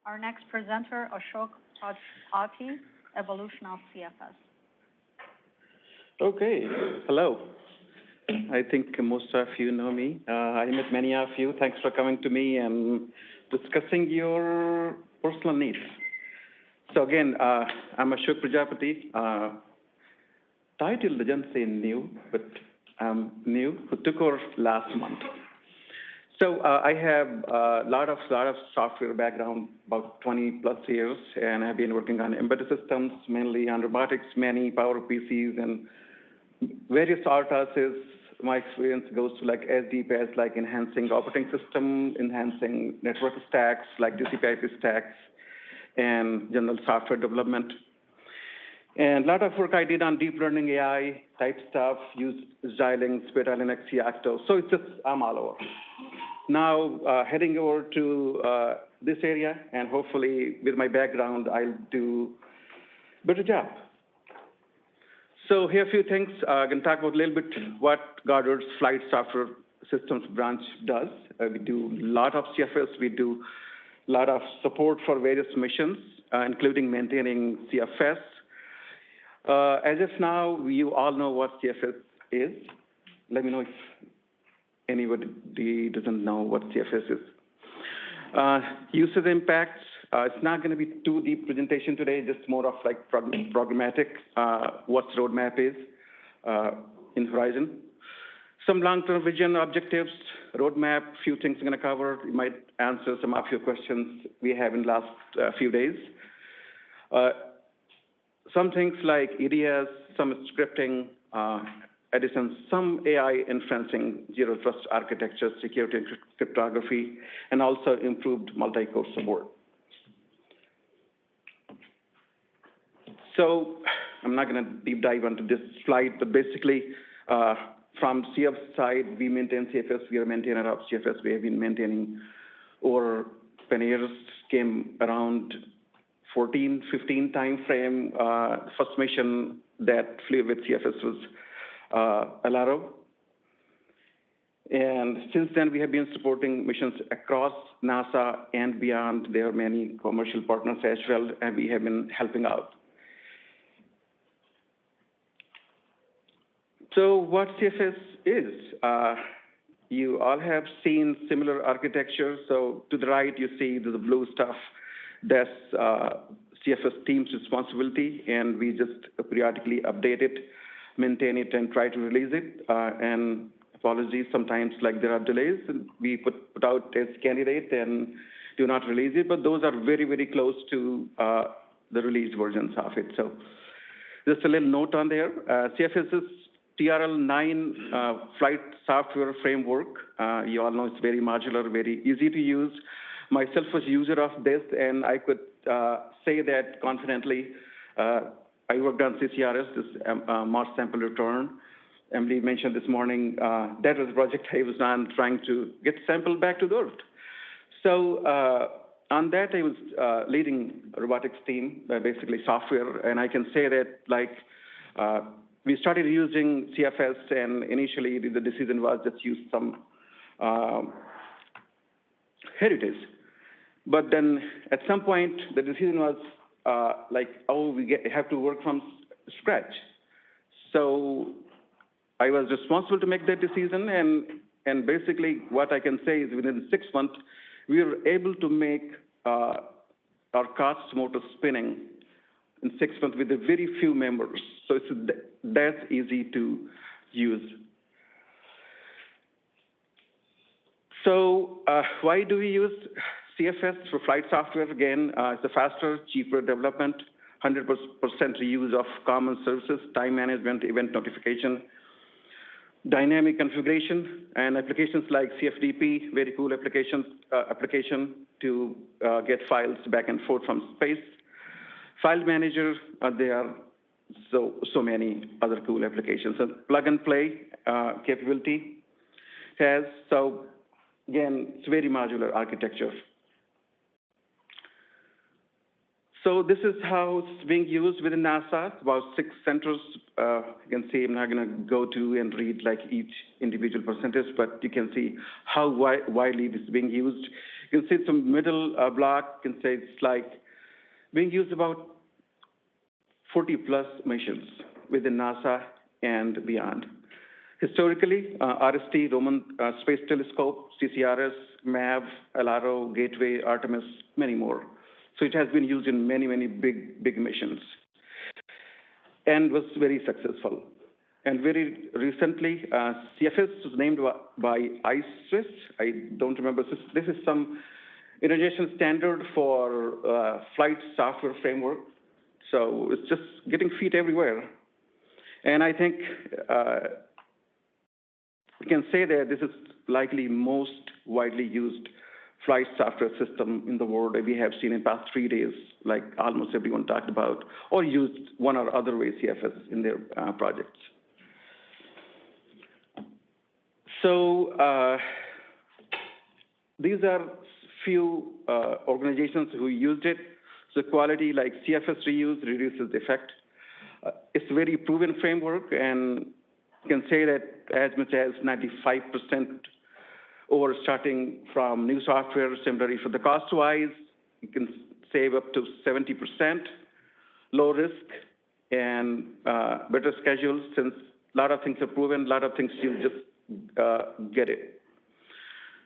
Our next presenter, Ashok Prajapati, Evolution of cFS. Okay, hello. I think most of you know me. I met many of you. Thanks for coming to me and discussing your personal needs. So again, I'm Ashok Prajapati. Title doesn't say new, but I'm new, who took over last month. So I have a lot of software background, about 20 plus years, and I've been working on embedded systems, mainly on robotics, many power PCs, and various RTOSs. My experience goes to like SDPs, like enhancing operating system, enhancing network stacks, like TCP/IP stacks, and general software development. And a lot of work I did on deep learning AI type stuff, used Xilinx, Beta Linux, Yocto. So it's just, I'm all over. Now, heading over to this area, and hopefully with my background, I'll do a better job. So here are a few things. I can talk about a little bit what Goddard's Flight Software Systems branch does. We do a lot of cFS. We do a lot of support for various missions, including maintaining cFS. As of now, you all know what cFS is. Let me know if anybody doesn't know what cFS is. Usage impacts. It's not going to be too deep presentation today, just more of like programmatic, what roadmap is in Horizon. Some long-term vision objectives, roadmap, few things I'm going to cover. We might answer some of your questions we have in the last few days. Some things like EDS, some scripting, addition, some AI inferencing, zero trust architecture, security and cryptography, and also improved multi-core support. So I'm not going to deep dive into this slide, but basically from CF side, we maintain cFS. We are a maintainer of cFS. We have been maintaining over 10 years, came around 14, 15 time frame. First mission that flew with cFS was Alaro. And since then, we have been supporting missions across NASA and beyond. There are many commercial partners as well, and we have been helping out. So what cFS is, you all have seen similar architecture. So to the right, you see the blue stuff. That's cFS team's responsibility, and we just periodically update it, maintain it, and try to release it. And apologies, sometimes like there are delays, and we put out as candidate and do not release it, but those are very, very close to the released versions of it. So just a little note on there. cFS is TRL9 flight software framework. You all know it's very modular, very easy to use. Myself was a user of this, and I could say that confidently. I worked on CCRS, this Mars sample return. Emily mentioned this morning, that was a project I was on trying to get sample back to the Earth. So on that, I was leading a robotics team, basically software, and I can say that like, we started using cFS, and initially the decision was just use some heritage. But then at some point, the decision was like, oh, we have to work from scratch. So I was responsible to make that decision, and basically what I can say is within 6 months, we were able to make our CAST motor spinning in 6 months with a very few members. So it's that easy to use. So why do we use cFS for flight software? Again, it's a faster, cheaper development, 100% reuse of common services, time management, event notification, dynamic configuration, and applications like CFDP, very cool application to get files back and forth from space. File manager, there are so many other cool applications. And plug and play capability has, so again, it's very modular architecture. So this is how it's being used within NASA, about 6 centers. You can see, I'm not going to go to and read like each individual percentage, but you can see how widely this is being used. You can see some middle block, you can say it's like being used about 40 plus missions within NASA and beyond. Historically, RST, Roman Space Telescope, CCRS, MAV, LRO, Gateway, Artemis, many more. So it has been used in many, many big missions and was very successful. And very recently, cFS was named by ISWIS. I don't remember. This is some international standard for flight software framework. So it's just getting feet everywhere. And I think we can say that this is likely most widely used flight software system in the world that we have seen in past 3 days, like almost everyone talked about, or used one or other way cFS in their projects. So these are few organizations who used it. So quality like cFS reuse reduces the effect. It's a very proven framework, and you can say that as much as 95% over starting from new software. Similarly, for the cost-wise, you can save up to 70%, low risk, and better schedules, since a lot of things are proven, a lot of things you just get it.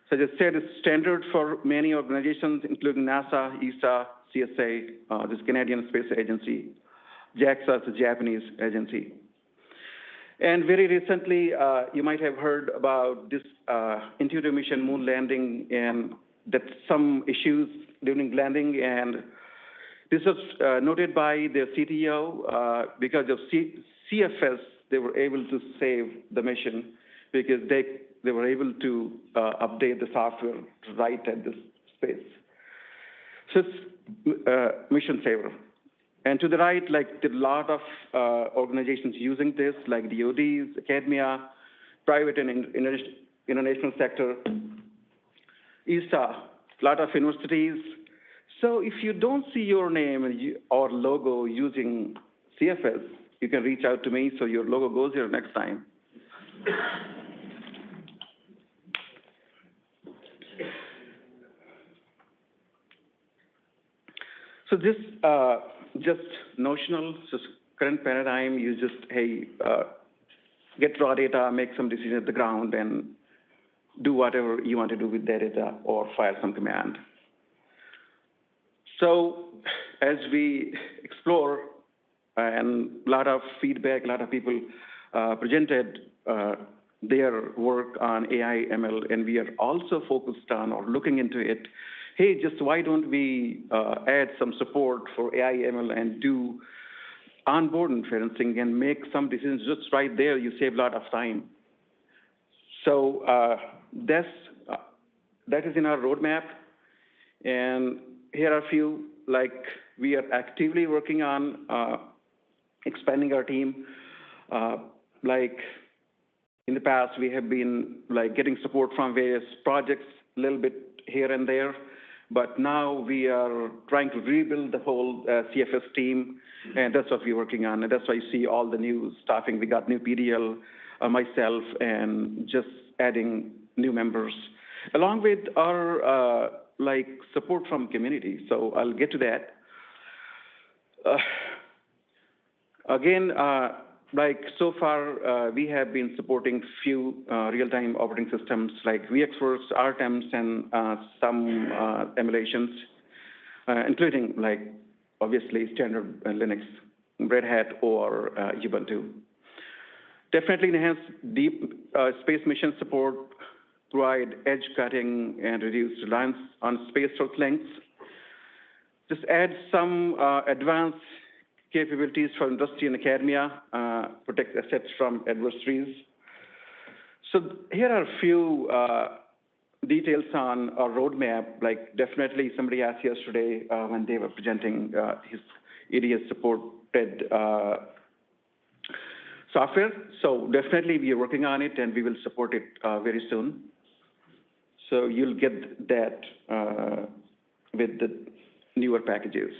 So as I said, it's standard for many organizations, including NASA, ESA, CSA, this Canadian Space Agency, JAXA, the Japanese agency. And very recently, you might have heard about this Intuitive mission moon landing, and that some issues during landing. And this was noted by the CTO because of cFS, they were able to save the mission because they were able to update the software right at this space. So it's mission saver. And to the right, like there are a lot of organizations using this, like DODs, academia, private and international sector, ESA, a lot of universities. So if you don't see your name or logo using cFS, you can reach out to me so your logo goes here next time. So this just notional, just current paradigm, you just, hey, get raw data, make some decision at the ground, and do whatever you want to do with that data or fire some command. So as we explore, and a lot of feedback, a lot of people presented their work on AI, ML, and we are also focused on or looking into it. Hey, just why don't we add some support for AI, ML, and do onboard inferencing and make some decisions just right there? You save a lot of time. So that is in our roadmap. And here are a few, like we are actively working on expanding our team. Like in the past, we have been like getting support from various projects, a little bit here and there. But now we are trying to rebuild the whole cFS team, and that's what we're working on. And that's why you see all the new staffing. We got new PDL, myself, and just adding new members, along with our like support from community. So I'll get to that. Again, like so far, we have been supporting few real-time operating systems like VxWorks, RTEMS, and some emulations, including like obviously standard Linux, Red Hat, or Ubuntu. Definitely enhance deep space mission support, provide edge cutting, and reduce reliance on space source links. Just add some advanced capabilities for industry and academia, protect assets from adversaries. So here are a few details on our roadmap. Like definitely somebody asked yesterday when they were presenting his EDS supported software. So definitely we are working on it, and we will support it very soon. So you'll get that with the newer packages.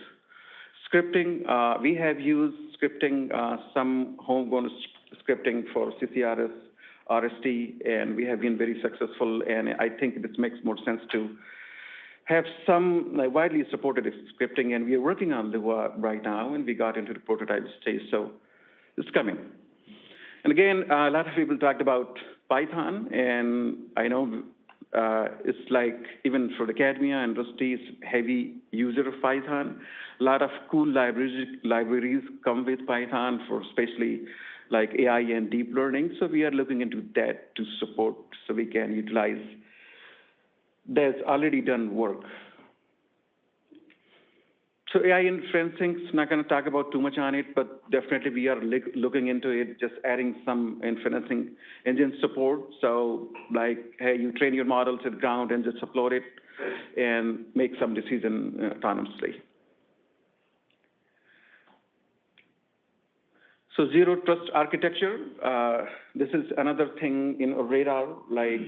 Scripting, we have used scripting, some homegrown scripting for CCRS, RST, and we have been very successful. And I think this makes more sense to have some widely supported scripting, and we are working on Lua right now, and we got into the prototype stage, so it's coming. And again, a lot of people talked about Python, and I know it's like even for academia and industries, heavy user of Python. A lot of cool libraries come with Python for especially like AI and deep learning. So we are looking into that to support so we can utilize that's already done work. So AI inferencing, not going to talk about too much on it, but definitely we are looking into it, just adding some inferencing engine support. So like, hey, you train your models at ground and just upload it and make some decision autonomously. So zero trust architecture, this is another thing in our radar, like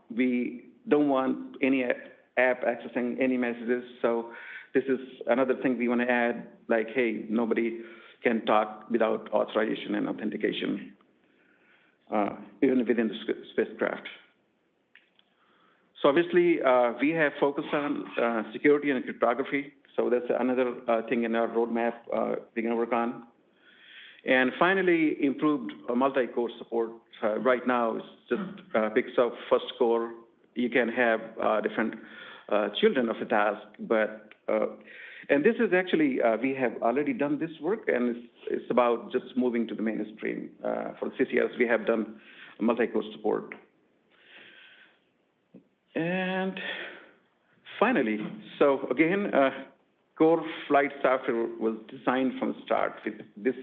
we don't want any app accessing any messages. So this is another thing we want to add, like, hey, nobody can talk without authorization and authentication, even within the spacecraft. So obviously, we have focused on security and cryptography. So that's another thing in our roadmap we're going to work on. And finally, improved multi-core support. Right now, it's just picks up first core. You can have different children of a task, but and this is actually, we have already done this work, and it's about just moving to the mainstream. For CCS, we have done multi-core support. And finally, so again, core flight software was designed from the start with this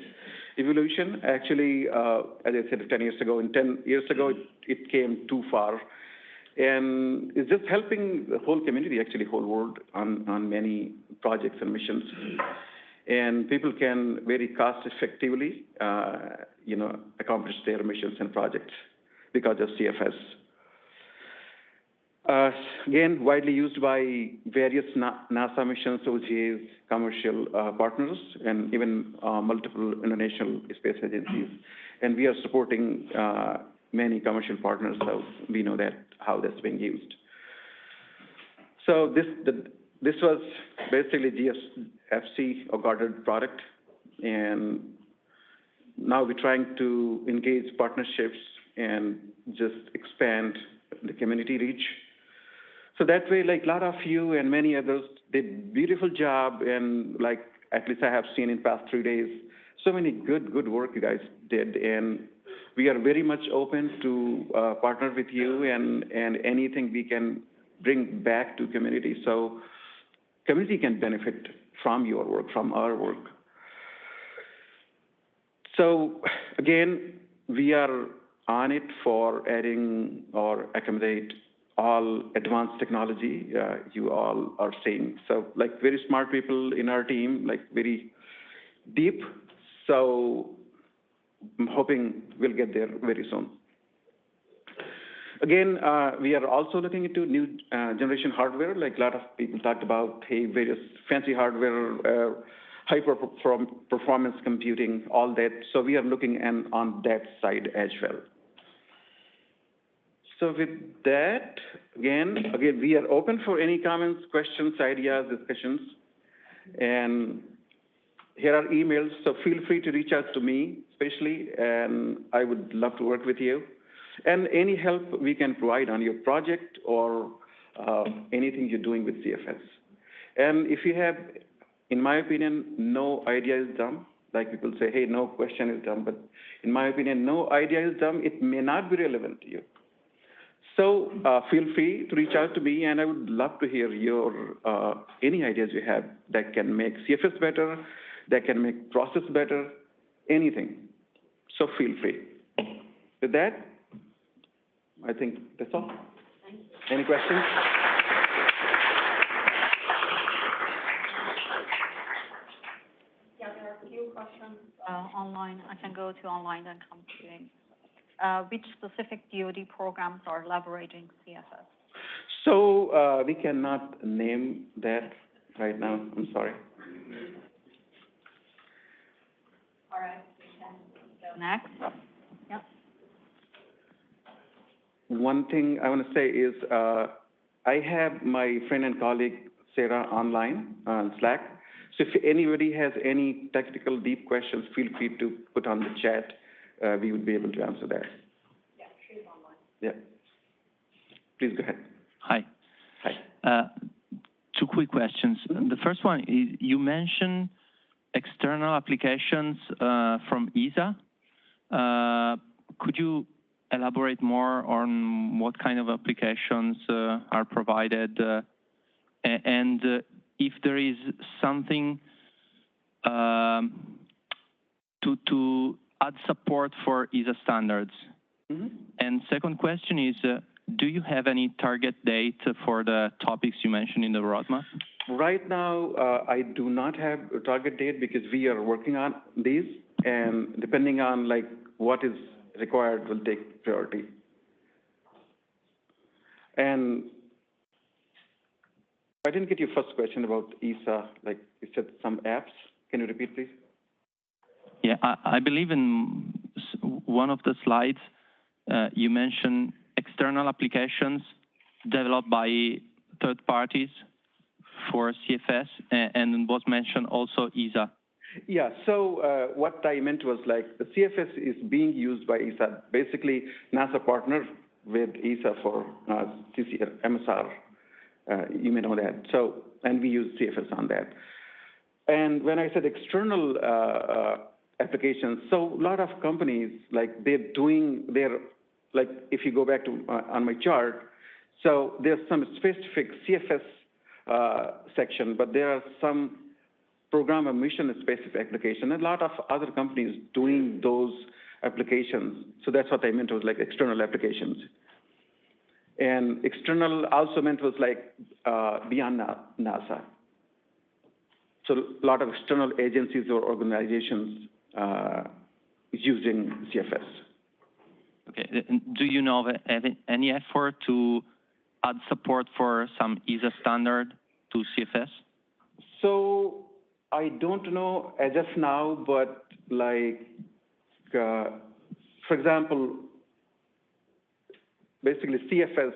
evolution. Actually, as I said, 10 years ago, and 10 years ago, it came too far. And it's just helping the whole community, actually, whole world on many projects and missions. And people can very cost effectively, accomplish their missions and projects because of cFS. Again, widely used by various NASA missions, OGAs, commercial partners, and even multiple international space agencies. And we are supporting many commercial partners, so we know that how that's being used. So this was basically GSFC, a guarded product, and now we're trying to engage partnerships and just expand the community reach. So that way, like a lot of you and many others did beautiful job, and like at least I have seen in past 3 days, so many good work you guys did, and we are very much open to partner with you and anything we can bring back to community. So community can benefit from your work, from our work. So again, we are on it for adding or accommodate all advanced technology you all are seeing. So like very smart people in our team, like very deep. So I'm hoping we'll get there very soon. Again, we are also looking into new generation hardware, like a lot of people talked about, hey, various fancy hardware, performance computing, all that. So we are looking on that side as well. So with that, again, we are open for any comments, questions, ideas, discussions. And here are emails, so feel free to reach out to me, especially, and I would love to work with you. And any help we can provide on your project or anything you're doing with cFS. And if you have, in my opinion, no idea is dumb, like people say, hey, no question is dumb, but in my opinion, no idea is dumb, it may not be relevant to you. So feel free to reach out to me, and I would love to hear your any ideas you have that can make cFS better, that can make process better, anything. So feel free. With that, I think that's all. Thank you. Any questions? Yeah, there are a few questions online. I can go to online and come to you. Which specific DoD programs are leveraging cFS? So we cannot name that right now. I'm sorry. All right, we can go next. Yep. One thing I want to say is I have my friend and colleague, Sarah, online on Slack. So if anybody has any technical deep questions, feel free to put on the chat. We would be able to answer that. Yeah, she's online. Yeah. Please go ahead. Hi. Hi. Two quick questions. The first one is, you mentioned external applications from ESA. Could you elaborate more on what kind of applications are provided, and if there is something to add support for ESA standards? And second question is, do you have any target date for the topics you mentioned in the roadmap? Right now, I do not have a target date because we are working on these, and depending on like what is required will take priority. And I didn't get your first question about ESA, like you said some apps. Can you repeat, please? Yeah, I believe in one of the slides, you mentioned external applications developed by third parties for cFS, and was mentioned also ESA. Yeah, so what I meant was like the cFS is being used by ESA. Basically, NASA partnered with ESA for MSR. You may know that. So, and we use cFS on that. And when I said external applications, so a lot of companies, like they're doing their, like if you go back to on my chart, so there's some specific cFS section, but there are some program and mission specific application, and a lot of other companies doing those applications. So that's what I meant was like external applications. And external also meant was like beyond NASA. So a lot of external agencies or organizations using cFS. Okay. Do you know of any effort to add support for some ESA standard to cFS? So I don't know as of now, but like, for example, basically cFS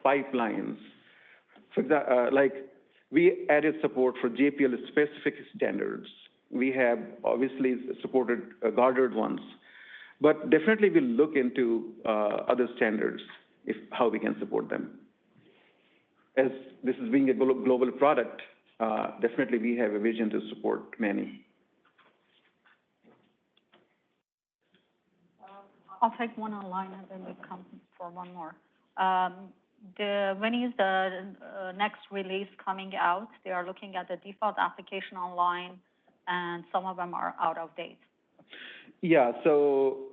pipelines. For example, like we added support for JPL specific standards. We have obviously supported guarded ones, but definitely we'll look into other standards if how we can support them. As this is being a global product, definitely we have a vision to support many. I'll take one online and then we come for one more. When is the next release coming out? They are looking at the default application online, and some of them are out of date. Yeah, so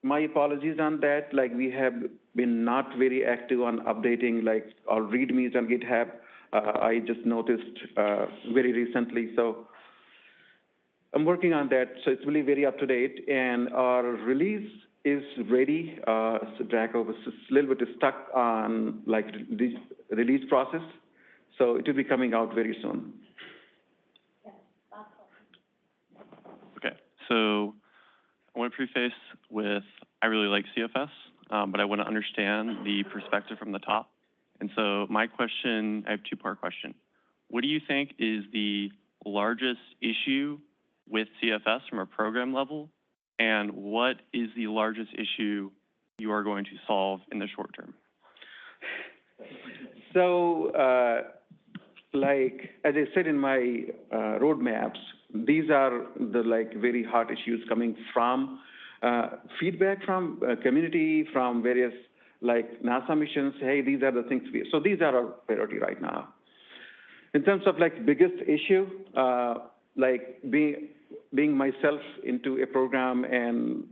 my apologies on that. Like we have been not very active on updating like our readmes on GitHub. I just noticed very recently, so I'm working on that. So it's really very up to date, and our release is ready. So Draco was a little bit stuck on like the release process, so it will be coming out very soon. Okay, so I want to preface with I really like cFS, but I want to understand the perspective from the top. And so my question, I have a two-part question. What do you think is the largest issue with cFS from a program level? And what is the largest issue you are going to solve in the short term? So, like, as I said in my roadmaps, these are the like very hot issues coming from feedback from community, from various like NASA missions. Hey, these are the things so these are our priority right now. In terms of like biggest issue, like being myself into a program, and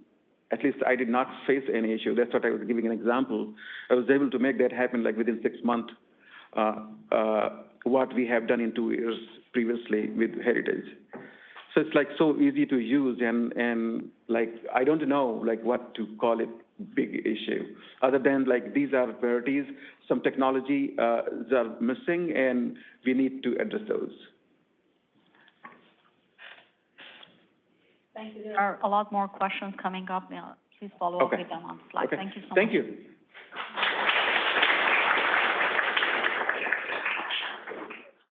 at least I did not face any issue. That's what I was giving an example. I was able to make that happen like within 6 months, what we have done in 2 years previously with Heritage. So it's like so easy to use, and like I don't know like what to call it big issue, other than like these are priorities. Some technology are missing, and we need to address those. Thank you. There are a lot more questions coming up now. Please follow up with them on Slack. Okay. Thank you so much. Thank you.